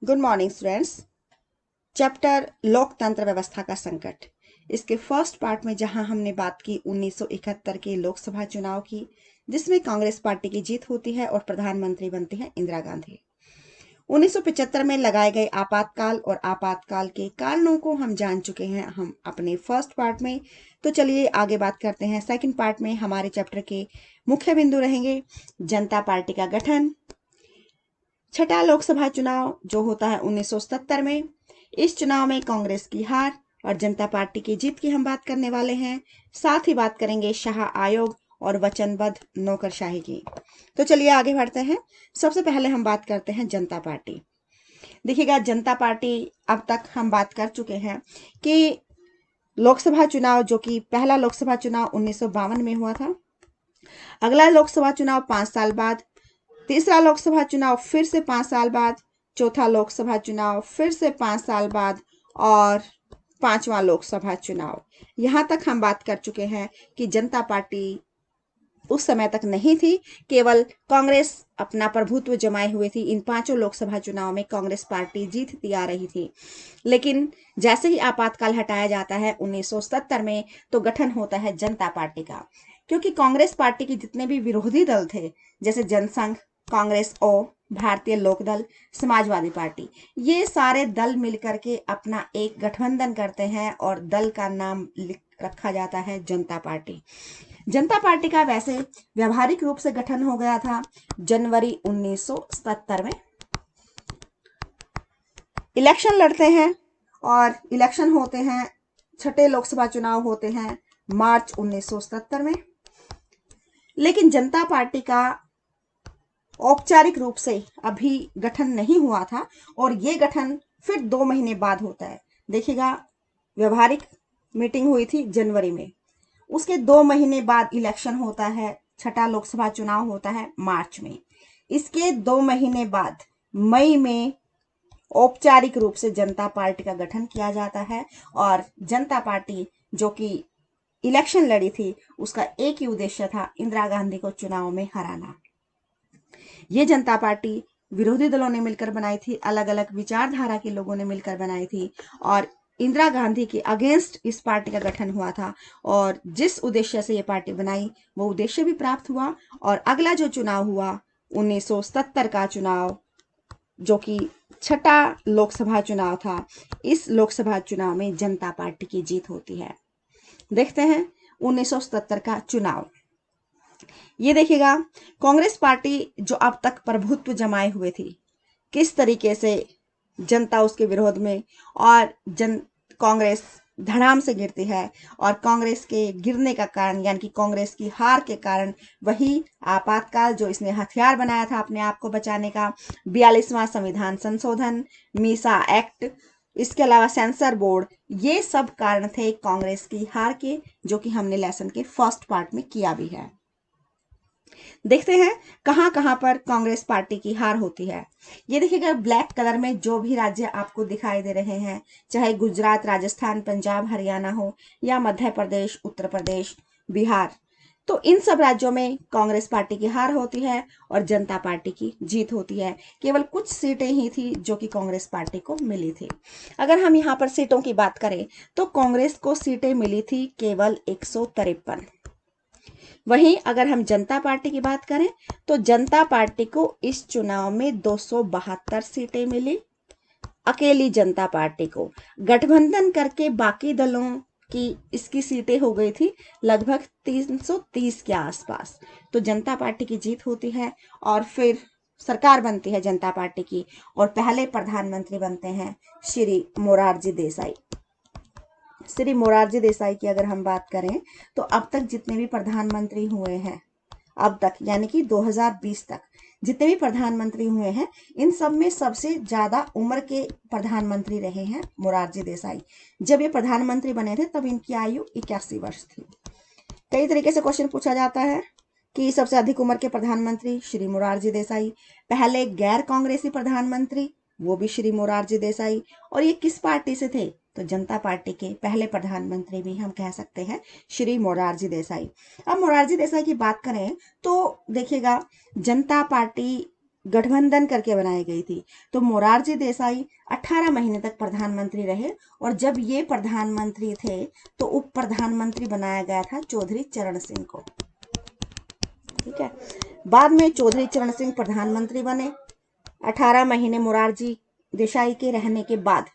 Good morning students. Chapter लोकतंत्र व्यवस्था का संकट, इसके फर्स्ट पार्ट में जहां हमने बात की 1971 के लोकसभा चुनाव की, जिसमें कांग्रेस पार्टी की जीत होती है और प्रधानमंत्री बनती है इंदिरा गांधी। 1975 में लगाए गए आपातकाल और आपातकाल के कारणों को हम जान चुके हैं हम अपने फर्स्ट पार्ट में। तो चलिए आगे बात करते हैं। सेकंड पार्ट में हमारे चैप्टर के मुख्य बिंदु रहेंगे जनता पार्टी का गठन, छठा लोकसभा चुनाव जो होता है 1977 में, इस चुनाव में कांग्रेस की हार और जनता पार्टी की जीत की हम बात करने वाले हैं। साथ ही बात करेंगे शाह आयोग और वचनबद्ध नौकरशाही की। तो चलिए आगे बढ़ते हैं। सबसे पहले हम बात करते हैं जनता पार्टी। देखिएगा, जनता पार्टी अब तक हम बात कर चुके हैं कि लोकसभा चुनाव जो कि पहला लोकसभा चुनाव 1952 में हुआ था, अगला लोकसभा चुनाव 5 साल बाद, तीसरा लोकसभा चुनाव फिर से 5 साल बाद, चौथा लोकसभा चुनाव फिर से 5 साल बाद और पांचवा लोकसभा चुनाव। यहां तक हम बात कर चुके हैं कि जनता पार्टी उस समय तक नहीं थी, केवल कांग्रेस अपना प्रभुत्व जमाए हुए थी। इन पांचों लोकसभा चुनाव में कांग्रेस पार्टी जीतती आ रही थी, लेकिन जैसे ही आपातकाल हटाया जाता है 1970 में, तो गठन होता है जनता पार्टी का। क्योंकि कांग्रेस पार्टी के जितने भी विरोधी दल थे, जैसे जनसंघ, कांग्रेस ओ, भारतीय लोकदल, समाजवादी पार्टी, ये सारे दल मिलकर के अपना एक गठबंधन करते हैं और दल का नाम रखा जाता है जनता पार्टी। जनता पार्टी का वैसे व्यवहारिक रूप से गठन हो गया था जनवरी 1977 में। इलेक्शन लड़ते हैं और इलेक्शन होते हैं, छठे लोकसभा चुनाव होते हैं मार्च 1977 में। लेकिन जनता पार्टी का औपचारिक रूप से अभी गठन नहीं हुआ था और ये गठन फिर 2 महीने बाद होता है। देखिएगा, व्यवहारिक मीटिंग हुई थी जनवरी में, उसके 2 महीने बाद इलेक्शन होता है, छठा लोकसभा चुनाव होता है मार्च में। इसके 2 महीने बाद मई में औपचारिक रूप से जनता पार्टी का गठन किया जाता है और जनता पार्टी जो कि इलेक्शन लड़ी थी, उसका एक ही उद्देश्य था, इंदिरा गांधी को चुनाव में हराना। ये जनता पार्टी विरोधी दलों ने मिलकर बनाई थी, अलग अलग विचारधारा के लोगों ने मिलकर बनाई थी और इंदिरा गांधी के अगेंस्ट इस पार्टी का गठन हुआ था। और जिस उद्देश्य से ये पार्टी बनाई, वो उद्देश्य भी प्राप्त हुआ। और अगला जो चुनाव हुआ 1970 का चुनाव, जो कि छठा लोकसभा चुनाव था, इस लोकसभा चुनाव में जनता पार्टी की जीत होती है। देखते हैं 1970 का चुनाव। ये देखिएगा, कांग्रेस पार्टी जो अब तक प्रभुत्व जमाए हुए थी, किस तरीके से जनता उसके विरोध में, और कांग्रेस धड़ाम से गिरती है। और कांग्रेस के गिरने का कारण, यानी कि कांग्रेस की हार के कारण, वही आपातकाल जो इसने हथियार बनाया था अपने आप को बचाने का, 42वां संविधान संशोधन, मीसा एक्ट, इसके अलावा सेंसर बोर्ड, ये सब कारण थे कांग्रेस की हार के, जो कि हमने लेसन के फर्स्ट पार्ट में किया भी है। देखते हैं कहां कहां पर कांग्रेस पार्टी की हार होती है। ये देखिएगा, ब्लैक कलर में जो भी राज्य आपको दिखाई दे रहे हैं, चाहे गुजरात, राजस्थान, पंजाब, हरियाणा हो, या मध्य प्रदेश, उत्तर प्रदेश, बिहार, तो इन सब राज्यों में कांग्रेस पार्टी की हार होती है और जनता पार्टी की जीत होती है। केवल कुछ सीटें ही थी जो कि कांग्रेस पार्टी को मिली थी। अगर हम यहाँ पर सीटों की बात करें, तो कांग्रेस को सीटें मिली थी केवल 153। वहीं अगर हम जनता पार्टी की बात करें, तो जनता पार्टी को इस चुनाव में 272 सीटें मिली। अकेली जनता पार्टी को गठबंधन करके बाकी दलों की इसकी सीटें हो गई थी लगभग 330 के आसपास। तो जनता पार्टी की जीत होती है और फिर सरकार बनती है जनता पार्टी की, और पहले प्रधानमंत्री बनते हैं श्री मोरारजी देसाई। श्री मोरारजी देसाई की अगर हम बात करें, तो अब तक जितने भी प्रधानमंत्री हुए हैं, अब तक यानी कि 2020 तक जितने भी प्रधानमंत्री हुए हैं, इन सब में सबसे ज्यादा उम्र के प्रधानमंत्री रहे हैं मोरारजी देसाई। जब ये प्रधानमंत्री बने थे तब इनकी आयु 81 वर्ष थी। कई तरीके से क्वेश्चन पूछा जाता है कि सबसे अधिक उम्र के प्रधानमंत्री श्री मोरारजी देसाई, पहले गैर कांग्रेसी प्रधानमंत्री वो भी श्री मोरारजी देसाई, और ये किस पार्टी से थे, तो जनता पार्टी के पहले प्रधानमंत्री भी हम कह सकते हैं श्री मोरारजी देसाई। अब मोरारजी देसाई की बात करें तो देखिएगा, जनता पार्टी गठबंधन करके बनाई गई थी। तो मोरारजी देसाई 18 महीने तक प्रधानमंत्री रहे और जब ये प्रधानमंत्री थे तो उप प्रधानमंत्री बनाया गया था चौधरी चरण सिंह को। ठीक है, बाद में चौधरी चरण सिंह प्रधानमंत्री बने। 18 महीने मोरारजी देसाई के रहने के बाद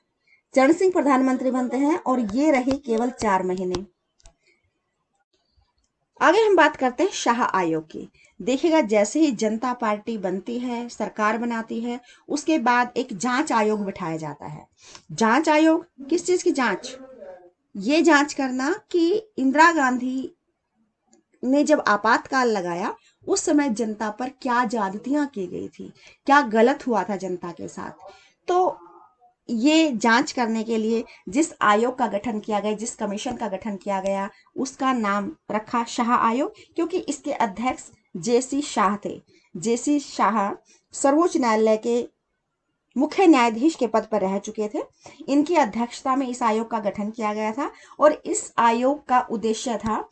चरण सिंह प्रधानमंत्री बनते हैं और ये रहे केवल 4 महीने। आगे हम बात करते हैं शाह आयोग की। देखिएगा, जैसे ही जनता पार्टी बनती है, सरकार बनाती है, उसके बाद एक जांच आयोग बिठाया जाता है। जांच आयोग किस चीज की जांच? ये जांच करना कि इंदिरा गांधी ने जब आपातकाल लगाया उस समय जनता पर क्या ज्यादतियां की गई थी, क्या गलत हुआ था जनता के साथ। तो ये जांच करने के लिए जिस आयोग का गठन किया गया, जिस कमीशन का गठन किया गया, उसका नाम रखा शाह आयोग, क्योंकि इसके अध्यक्ष जेसी शाह थे। जेसी शाह सर्वोच्च न्यायालय के मुख्य न्यायाधीश के पद पर रह चुके थे। इनकी अध्यक्षता में इस आयोग का गठन किया गया था और इस आयोग का उद्देश्य था,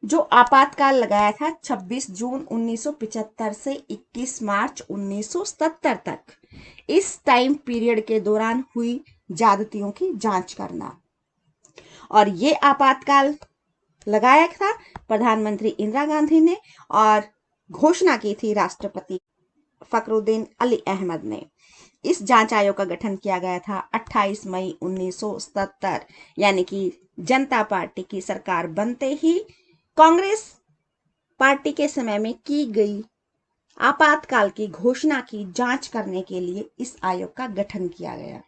जो आपातकाल लगाया था 26 जून 1975 से 21 मार्च 1970 तक, इस टाइम पीरियड के दौरान हुई ज्यादतियों की जांच करना। और ये आपातकाल लगाया था प्रधानमंत्री इंदिरा गांधी ने और घोषणा की थी राष्ट्रपति फखरुद्दीन अली अहमद ने। इस जांच आयोग का गठन किया गया था 28 मई 1970, यानी कि जनता पार्टी की सरकार बनते ही कांग्रेस पार्टी के समय में की गई आपातकाल की घोषणा की जांच करने के लिए इस आयोग का गठन किया गया।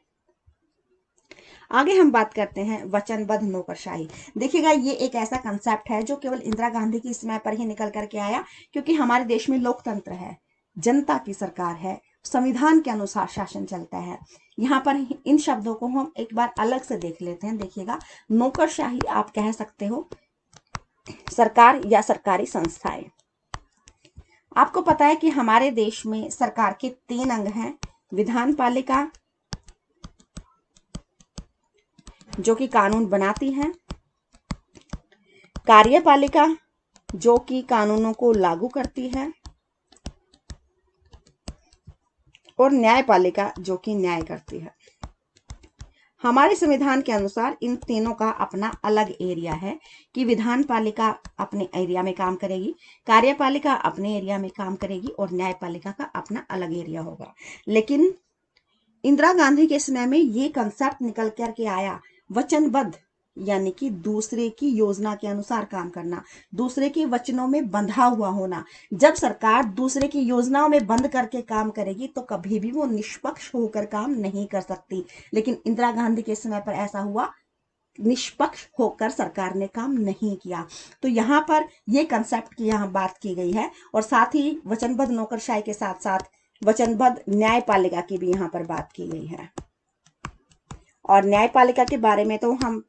आगे हम बात करते हैं वचनबद्ध नौकरशाही। देखिएगा, ये एक ऐसा कंसेप्ट है जो केवल इंदिरा गांधी के समय पर ही निकल करके आया, क्योंकि हमारे देश में लोकतंत्र है, जनता की सरकार है, संविधान के अनुसार शासन चलता है। यहाँ पर इन शब्दों को हम एक बार अलग से देख लेते हैं। देखिएगा, नौकरशाही आप कह सकते हो सरकार या सरकारी संस्थाएं। आपको पता है कि हमारे देश में सरकार के 3 अंग हैं। विधान पालिका जो कि कानून बनाती है, कार्यपालिका जो कि कानूनों को लागू करती है, और न्यायपालिका जो कि न्याय करती है। हमारे संविधान के अनुसार इन तीनों का अपना अलग एरिया है कि विधान पालिका अपने एरिया में काम करेगी, कार्यपालिका अपने एरिया में काम करेगी और न्यायपालिका का अपना अलग एरिया होगा। लेकिन इंदिरा गांधी के समय में ये कंसेप्ट निकल करके आया, वचनबद्ध, यानी कि दूसरे की योजना के अनुसार काम करना, दूसरे के वचनों में बंधा हुआ होना। जब सरकार दूसरे की योजनाओं में बंद करके काम करेगी तो कभी भी वो निष्पक्ष होकर काम नहीं कर सकती। लेकिन इंदिरा गांधी के समय पर ऐसा हुआ, निष्पक्ष होकर सरकार ने काम नहीं किया। तो यहाँ पर ये कंसेप्ट की यहाँ बात की गई है और साथ ही वचनबद्ध नौकरशाही के साथ साथ वचनबद्ध न्यायपालिका की भी यहाँ पर बात की गई है। और न्यायपालिका के बारे में तो हम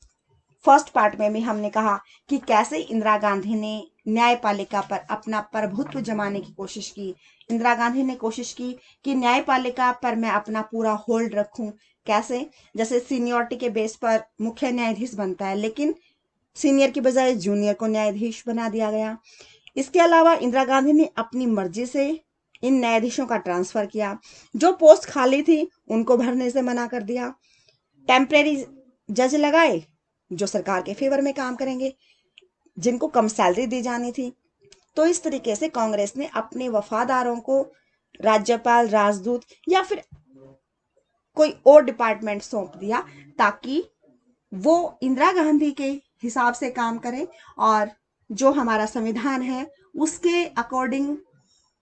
फर्स्ट पार्ट में भी हमने कहा कि कैसे इंदिरा गांधी ने न्यायपालिका पर अपना प्रभुत्व जमाने की कोशिश की। इंदिरा गांधी ने कोशिश की कि न्यायपालिका पर मैं अपना पूरा होल्ड रखूं। कैसे? जैसे सीनियरिटी के बेस पर मुख्य न्यायाधीश बनता है, लेकिन सीनियर की बजाय जूनियर को न्यायाधीश बना दिया गया। इसके अलावा इंदिरा गांधी ने अपनी मर्जी से इन न्यायाधीशों का ट्रांसफर किया। जो पोस्ट खाली थी उनको भरने से मना कर दिया। टेम्परेरी जज लगाए जो सरकार के फेवर में काम करेंगे, जिनको कम सैलरी दी जानी थी। तो इस तरीके से कांग्रेस ने अपने वफादारों को राज्यपाल, राजदूत या फिर कोई और डिपार्टमेंट सौंप दिया ताकि वो इंदिरा गांधी के हिसाब से काम करें और जो हमारा संविधान है उसके अकॉर्डिंग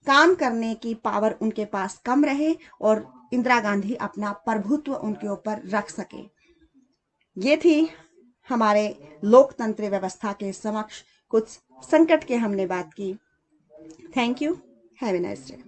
काम करने की पावर उनके पास कम रहे और इंदिरा गांधी अपना प्रभुत्व उनके ऊपर रख सके। ये थी हमारे लोकतंत्र व्यवस्था के समक्ष कुछ संकट के हमने बात की। Thank you, have a nice day.